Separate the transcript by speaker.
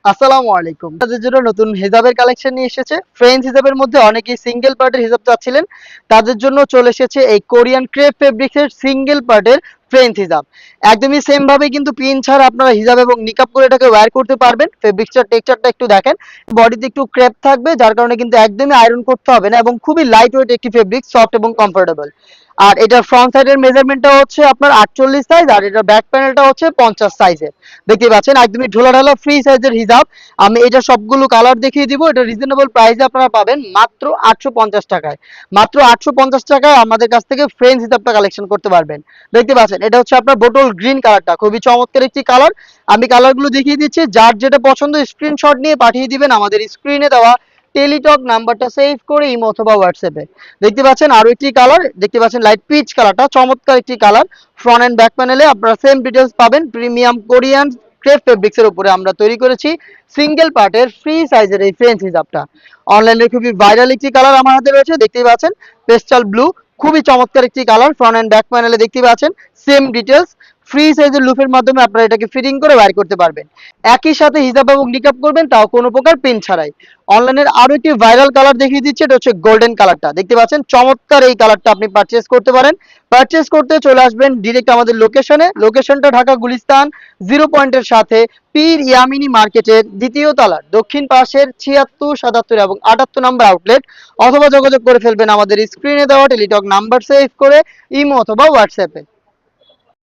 Speaker 1: আসসালামু আলাইকুম। তাদের জন্য নতুন হিজাবের কালেকশন নিয়ে এসেছে। ফ্রেঞ্চ হিজাবের মধ্যে অনেকেই সিঙ্গেল পার্টের হিজাব চাচ্ছিলেন। তাদের জন্য চলে এসেছে এই কোরিয়ান ক্রেপ ফেব্রিক্সের সিঙ্গেল পার্টের ফ্রেঞ্চ হিজাব। একদমই সেম ভাবে কিন্তু পিন ছাড়া আপনারা হিজাব এবং নিকাব করে এটাকে ওয়্যার করতে পারবেন। ফেব্রিক্সটার টেক্সচারটা একটু দেখেন। বডিতে একটু ক্রেপ থাকবে, যার কারণে কিন্তু একদমই আয়রন করতে হবে না এবং খুবই লাইট ওয়েট একটি ফেব্রিক, সফট এবং কমফোর্টেবল। আর এটার ফ্রন্ট সাইডের মেজারমেন্টটা হচ্ছে আপনার 48 সাইজ, আর এটার ব্যাক প্যানেলটা হচ্ছে 50 সাইজের। দেখতে পাচ্ছেন একদমই ঢোলাঢালা ফ্রি সাইজের হিজাব। আমি এটা সবগুলো কালার দেখিয়ে দিব। এটা রিজনেবল প্রাইসে আপনারা পাবেন মাত্র 850 টাকায়। মাত্র 850 টাকায় আমাদের কাছ থেকে ফ্রেঞ্চ হিজাবটা কালেকশন করতে পারবেন। দেখতে পাচ্ছেন এটা হচ্ছে আপনার বোটল গ্রিন কালারটা, খুবই চমৎকার একটি কালার। আমি কালারগুলো দেখিয়ে দিচ্ছি, যার যেটা পছন্দ স্ক্রিনশট নিয়ে পাঠিয়ে দিবেন আমাদের স্ক্রিনে দেওয়া টেলিটক নাম্বারটা সেভ করে ইমো অথবা হোয়াটসঅ্যাপে। দেখতে পাচ্ছেন আরো একটি কালার, দেখতে পাচ্ছেন লাইট পিচ কালারটা, চমৎকার একটি কালার। ফ্রন্ট এন্ড ব্যাক প্যানেলে আপনারা সেম ডিটেলস পাবেন। প্রিমিয়াম কোরিয়ান ক্রেপ ফেব্রিক্সের উপরে আমরা তৈরি করেছি সিঙ্গেল পার্টের ফ্রি সাইজের এই ফ্রেঞ্চ হিজাবটা। অনলাইনে খুবই ভাইরাল একটি কালার আমার হাতে রয়েছে, দেখতেই পাচ্ছেন পেস্টাল ব্লু, খুবই চমৎকার একটি কালার। ফ্রন্ট এন্ড ব্যাক প্যানেলে দেখতে পাচ্ছেন সেম ডিটেলস। ফ্রি সাইজের লুপের মাধ্যমে আপনারা এটাকে ফিটিং করে ওয়্যার করতে পারবেন। একই সাথে হিজাব এবং নিকাব করবেন, তাও কোনো প্রকার পিন ছাড়াই। অনলাইনের আরো একটি ভাইরাল কালার দেখিয়ে দিচ্ছি, এটা হচ্ছে গোল্ডেন কালারটা। দেখতে পাচ্ছেন চমৎকার এই কালারটা আপনি পারচেজ করতে পারেন। পারচেজ করতে চলে আসবেন ডিরেক্ট আমাদের লোকেশনে। লোকেশনটা ঢাকা গুলিস্তান 0 পয়েন্টের সাথে পীর ইয়ামিনী মার্কেটের দ্বিতীয় তলার দক্ষিণ পাশের 76, 77 এবং 78 নম্বর আউটলেট। অথবা যোগাযোগ করে ফেলবেন আমাদের স্ক্রিনে দেওয়া টেলিটক নাম্বার সেভ করে ইমো অথবা হোয়াটসঅ্যাপে।